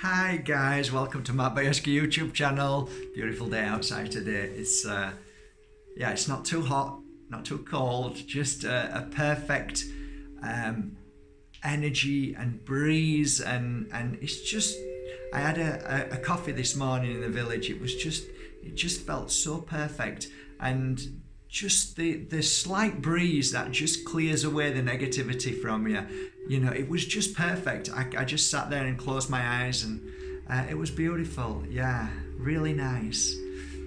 Hi guys, welcome to Matt Bayersky YouTube channel. Beautiful day outside today. It's not too hot, not too cold, just a perfect energy and breeze and it's just. I had a coffee this morning in the village. It just felt so perfect, and just the slight breeze that just clears away the negativity from you. It was just perfect. I just sat there and closed my eyes, and it was beautiful. Yeah, really nice.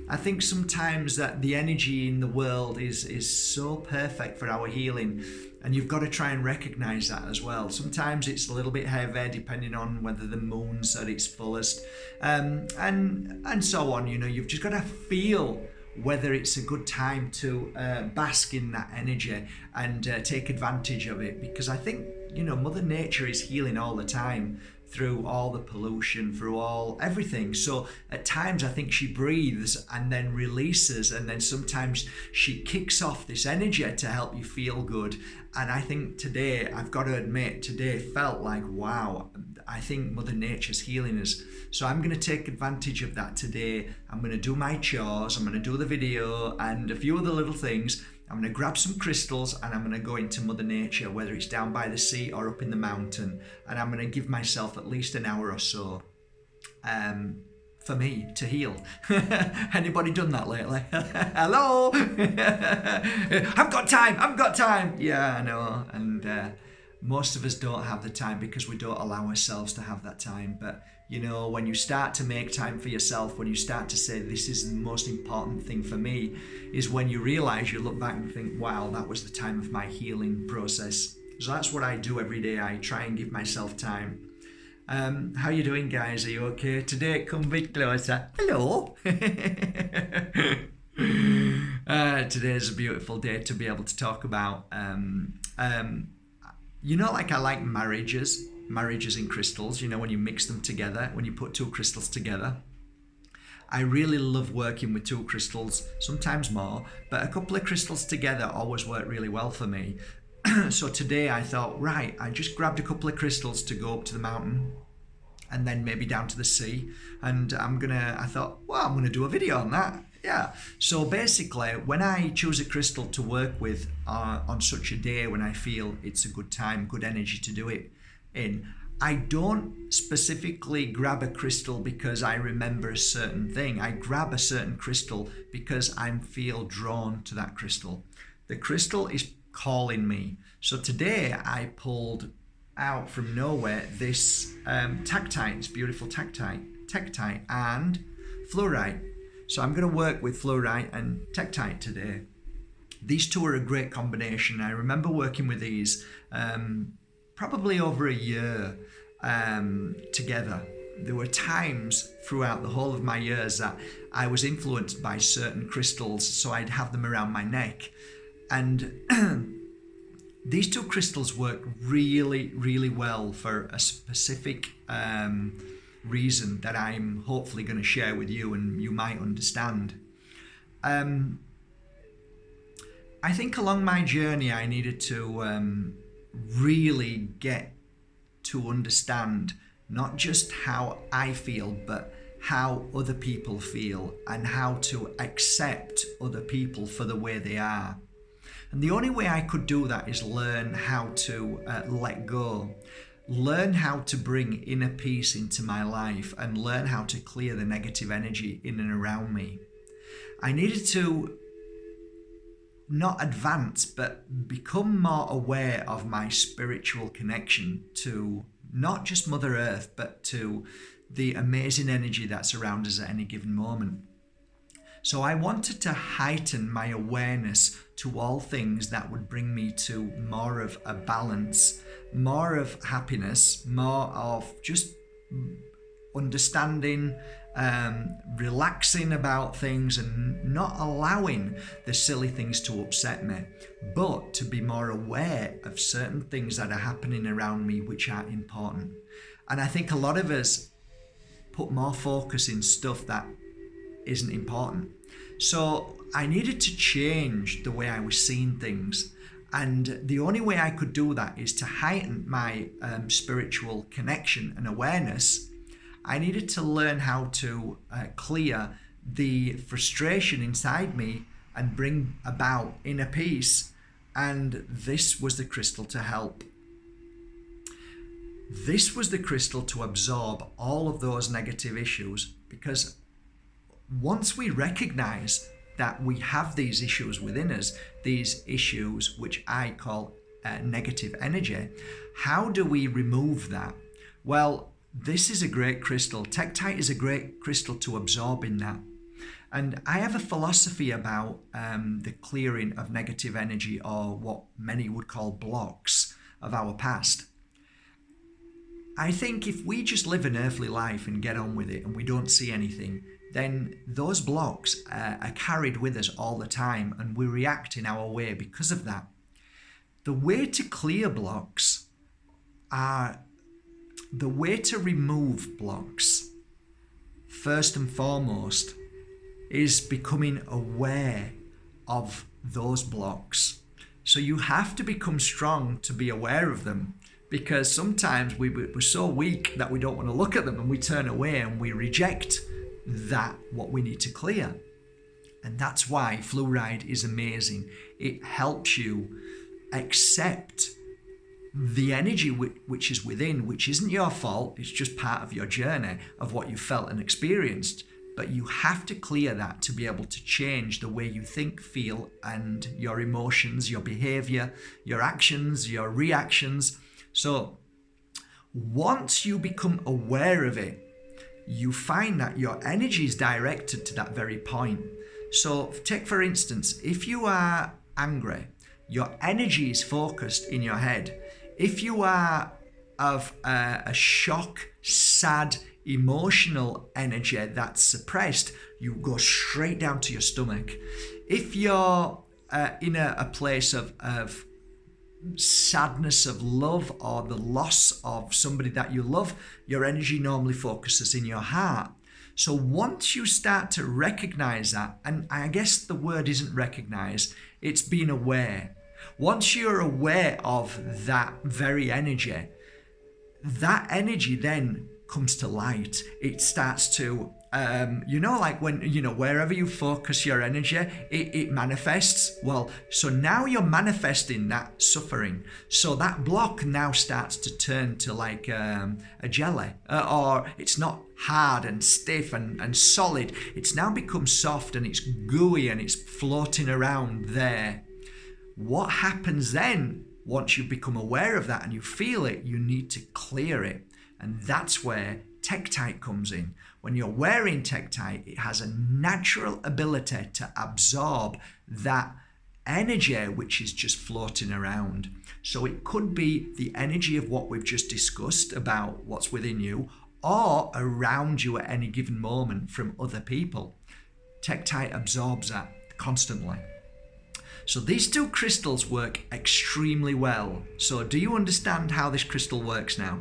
I think sometimes that the energy in the world is so perfect for our healing, and you've got to try and recognize that as well. Sometimes it's a little bit heavy depending on whether the moon's at its fullest, and so on. You've just got to feel whether it's a good time to bask in that energy and take advantage of it, because I think Mother Nature is healing all the time through all the pollution, through everything. So at times I think she breathes and then releases, and then sometimes she kicks off this energy to help you feel good. And I think today, I've got to admit, today felt like, wow, I think Mother Nature's healing us. So I'm going to take advantage of that today. I'm going to do my chores, I'm going to do the video and a few other little things. I'm going to grab some crystals and I'm going to go into Mother Nature, whether it's down by the sea or up in the mountain. And I'm going to give myself at least an hour or so for me to heal. Anybody done that lately? Hello? I've got time. Yeah, I know. And most of us don't have the time because we don't allow ourselves to have that time. But when you start to make time for yourself, when you start to say this is the most important thing for me, is when you realize, you look back and think, wow, that was the time of my healing process. So that's what I do every day. I try and give myself time. How you doing, guys? Are you okay? Today, come a bit closer. Hello. Today's a beautiful day to be able to talk about. Like I like marriages in crystals, when you mix them together, when you put two crystals together. I really love working with two crystals, sometimes more, but a couple of crystals together always work really well for me. So today I thought, right, I just grabbed a couple of crystals to go up to the mountain and then maybe down to the sea. And I thought, well, I'm gonna do a video on that. Yeah. So basically, when I choose a crystal to work with on such a day when I feel it's a good time, good energy to do it in, I don't specifically grab a crystal because I remember a certain thing. I grab a certain crystal because I feel drawn to that crystal. The crystal is calling me. So today I pulled out from nowhere this Tektite, this beautiful Tektite and Fluorite. So I'm going to work with Fluorite and Tektite today. These two are a great combination. I remember working with these probably over a year together. There were times throughout the whole of my years that I was influenced by certain crystals, so I'd have them around my neck. And these two crystals work really, really well for a specific reason that I'm hopefully going to share with you and you might understand. I think along my journey I needed to really get to understand not just how I feel, but how other people feel and how to accept other people for the way they are. And the only way I could do that is learn how to let go, learn how to bring inner peace into my life, and learn how to clear the negative energy in and around me. I needed to not advance, but become more aware of my spiritual connection to not just Mother Earth, but to the amazing energy that's around us at any given moment. So I wanted to heighten my awareness to all things that would bring me to more of a balance, more of happiness, more of just understanding, relaxing about things and not allowing the silly things to upset me, but to be more aware of certain things that are happening around me which are important. And I think a lot of us put more focus in stuff that isn't important. So I needed to change the way I was seeing things. And the only way I could do that is to heighten my spiritual connection and awareness I needed to learn how to clear the frustration inside me and bring about inner peace. And this was the crystal to help. This was the crystal to absorb all of those negative issues, because once we recognize that we have these issues within us, these issues which I call negative energy, how do we remove that? Well, this is a great crystal. Tektite is a great crystal to absorb in that. And I have a philosophy about the clearing of negative energy, or what many would call blocks of our past. I think if we just live an earthly life and get on with it and we don't see anything, then those blocks are carried with us all the time, and we react in our way because of that. The way to clear blocks the way to remove blocks, first and foremost, is becoming aware of those blocks. So you have to become strong to be aware of them, because sometimes we're so weak that we don't want to look at them, and we turn away and we reject what we need to clear. And that's why fluoride is amazing. It helps you accept the energy which is within, which isn't your fault. It's just part of your journey of what you felt and experienced. But you have to clear that to be able to change the way you think, feel, and your emotions, your behavior, your actions, your reactions. So once you become aware of it, you find that your energy is directed to that very point. So take, for instance, if you are angry, your energy is focused in your head. If you are of a shock, sad, emotional energy that's suppressed, you go straight down to your stomach. If you're in a place of sadness, of love, or the loss of somebody that you love, your energy normally focuses in your heart. So once you start to recognize that, and I guess the word isn't recognize, it's being aware. Once you're aware of that very energy, that energy then comes to light. It starts to, like when, wherever you focus your energy, it manifests. Well, so now you're manifesting that suffering. So that block now starts to turn to like a jelly, or it's not hard and stiff and solid. It's now become soft and it's gooey and it's floating around there. What happens then, once you become aware of that and you feel it, you need to clear it. And that's where Tektite comes in. When you're wearing Tektite, it has a natural ability to absorb that energy which is just floating around. So it could be the energy of what we've just discussed about what's within you, or around you at any given moment from other people. Tektite absorbs that constantly. So these two crystals work extremely well. So do you understand how this crystal works now?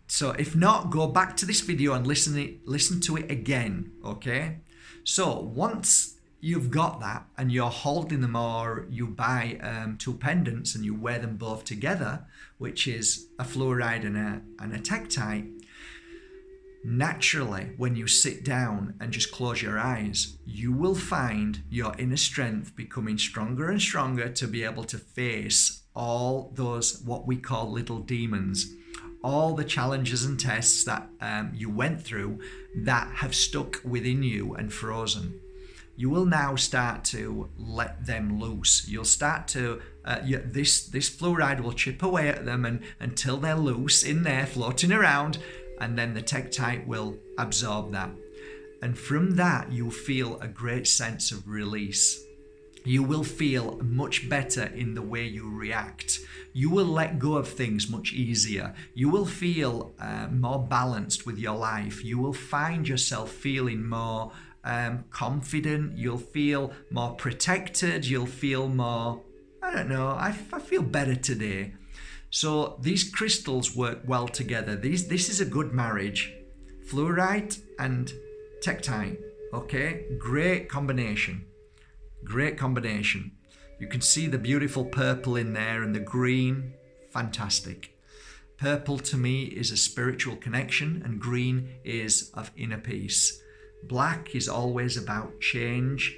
So if not, go back to this video and listen to it again, okay? So once you've got that and you're holding them, or you buy two pendants and you wear them both together, which is a fluoride and a Tektite, naturally, when you sit down and just close your eyes, you will find your inner strength becoming stronger and stronger to be able to face all those, what we call little demons, all the challenges and tests that you went through that have stuck within you and frozen. You will now start to let them loose. You'll start to, this fluoride will chip away at them until they're loose in there, floating around, and then the Tektite will absorb that. And from that, you'll feel a great sense of release. You will feel much better in the way you react. You will let go of things much easier. You will feel more balanced with your life. You will find yourself feeling more confident. You'll feel more protected. You'll feel more, I feel better today. So these crystals work well together. This is a good marriage. Fluorite and Tektite, okay? Great combination. Great combination. You can see the beautiful purple in there and the green. Fantastic. Purple to me is a spiritual connection, and green is of inner peace. Black is always about change,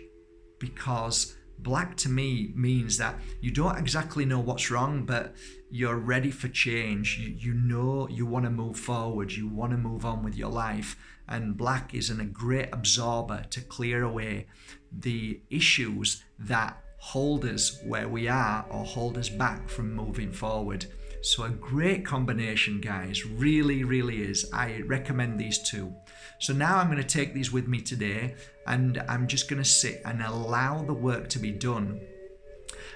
because black to me means that you don't exactly know what's wrong, but you're ready for change. You know you want to move forward, you want to move on with your life. And black is a great absorber to clear away the issues that hold us where we are or hold us back from moving forward. So a great combination, guys, really, really is. I recommend these two. So now I'm going to take these with me today, and I'm just going to sit and allow the work to be done.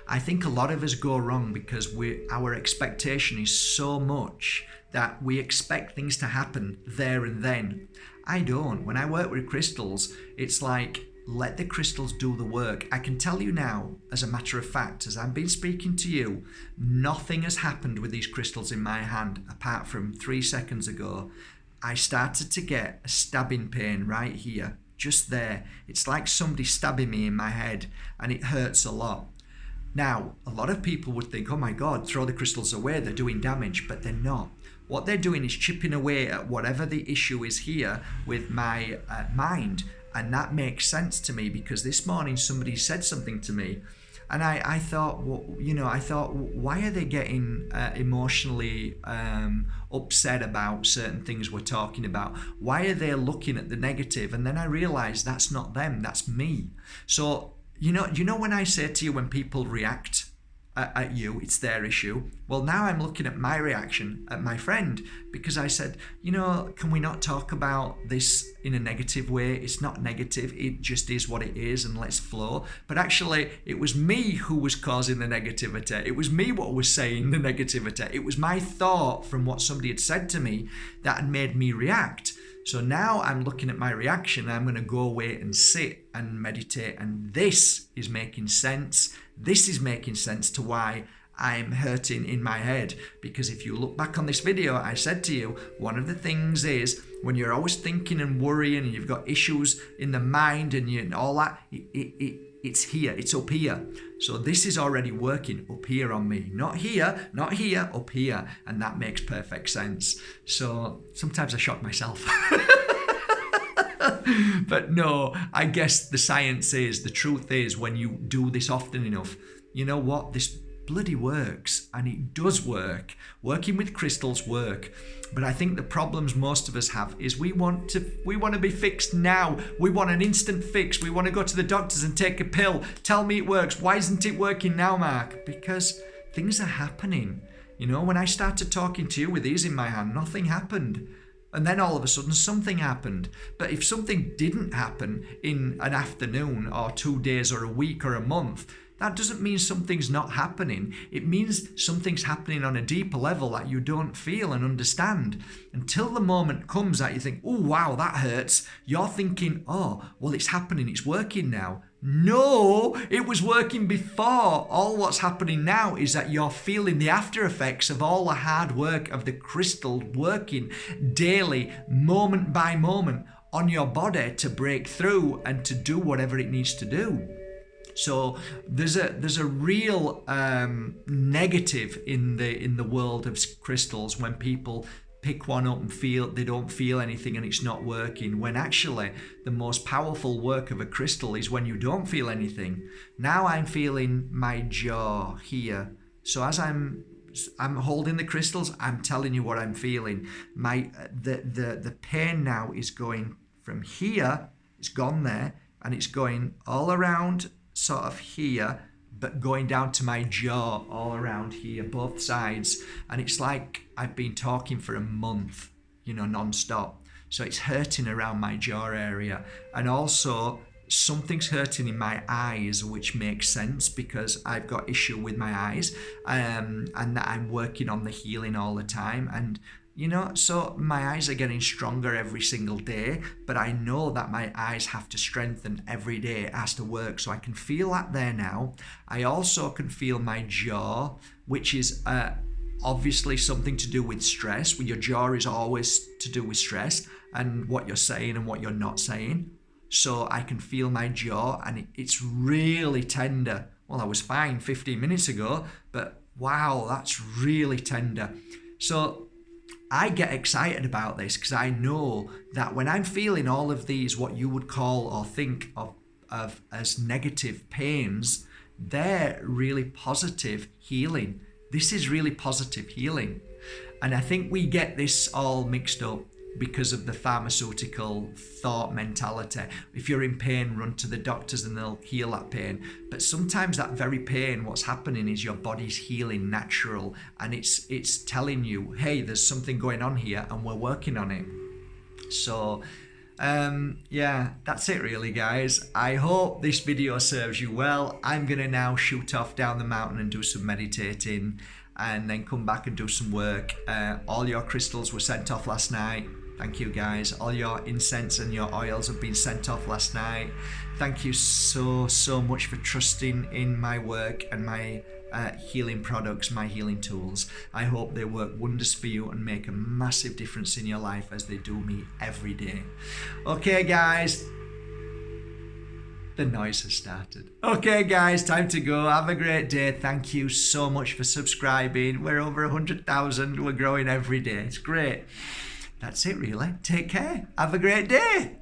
I think a lot of us go wrong because our expectation is so much that we expect things to happen there and then. I don't. When I work with crystals, it's like, let the crystals do the work. I can tell you now, as a matter of fact, as I've been speaking to you, nothing has happened with these crystals in my hand apart from 3 seconds ago. I started to get a stabbing pain right here, just there. It's like somebody stabbing me in my head, and it hurts a lot. Now, a lot of people would think, oh my God, throw the crystals away, they're doing damage, but they're not. What they're doing is chipping away at whatever the issue is here with my mind. And that makes sense to me, because this morning somebody said something to me, and I thought, well, why are they getting emotionally upset about certain things we're talking about? Why are they looking at the negative? And then I realized that's not them, that's me. So, you know when I say to you, when people react at you, it's their issue. Well, now I'm looking at my reaction at my friend, because I said, can we not talk about this in a negative way? It's not negative, it just is what it is, and let's flow. But actually, it was me who was causing the negativity. It was me what was saying the negativity. It was my thought from what somebody had said to me that had made me react. So now I'm looking at my reaction. I'm going to go away and sit and meditate, and this is making sense. This is making sense to why I'm hurting in my head. Because if you look back on this video, I said to you, one of the things is when you're always thinking and worrying and you've got issues in the mind and all that, it's here, it's up here. So this is already working up here on me. Not here, up here. And that makes perfect sense. So sometimes I shock myself. But no, I guess the science is, the truth is, when you do this often enough, you know what? This bloody works, and it does work. Working with crystals work. But I think the problems most of us have is we want to be fixed now. We want an instant fix. We want to go to the doctors and take a pill. Tell me it works. Why isn't it working now, Mark? Because things are happening. When I started talking to you with these in my hand, nothing happened. And then all of a sudden something happened. But if something didn't happen in an afternoon or 2 days or a week or a month, that doesn't mean something's not happening. It means something's happening on a deeper level that you don't feel and understand. Until the moment comes that you think, oh wow, that hurts. You're thinking, oh, well, it's happening, it's working now. No, it was working before. All what's happening now is that you're feeling the after effects of all the hard work of the crystal working daily, moment by moment, on your body to break through and to do whatever it needs to do. So there's a real negative in the world of crystals when people pick one up and feel they don't feel anything and it's not working, when actually the most powerful work of a crystal is when you don't feel anything. Now I'm feeling my jaw here. So as I'm holding the crystals, I'm telling you what I'm feeling. The pain now is going from here, it's gone there, and it's going all around sort of here, but going down to my jaw all around here, both sides. And it's like I've been talking for a month, non-stop. So it's hurting around my jaw area. And also something's hurting in my eyes, which makes sense because I've got issue with my eyes, and that I'm working on the healing all the time. And so my eyes are getting stronger every single day, but I know that my eyes have to strengthen every day. It has to work. So I can feel that there now. I also can feel my jaw, which is obviously something to do with stress. Your jaw is always to do with stress and what you're saying and what you're not saying. So I can feel my jaw, and it's really tender. Well, I was fine 15 minutes ago, but wow, that's really tender. So I get excited about this because I know that when I'm feeling all of these, what you would call or think of as negative pains, they're really positive healing. This is really positive healing. And I think we get this all mixed up because of the pharmaceutical thought mentality. If you're in pain, run to the doctors and they'll heal that pain. But sometimes that very pain, what's happening is your body's healing natural, and it's telling you, hey, there's something going on here and we're working on it. So yeah, that's it really, guys. I hope this video serves you well. I'm gonna now shoot off down the mountain and do some meditating, and then come back and do some work. All your crystals were sent off last night. Thank you, guys. All your incense and your oils have been sent off last night. Thank you so much for trusting in my work and my healing products, my healing tools. I hope they work wonders for you and make a massive difference in your life as they do me every day. Okay, guys. The noise has started. Okay, guys, time to go. Have a great day. Thank you so much for subscribing. We're over 100,000. We're growing every day. It's great. That's it, really. Take care. Have a great day.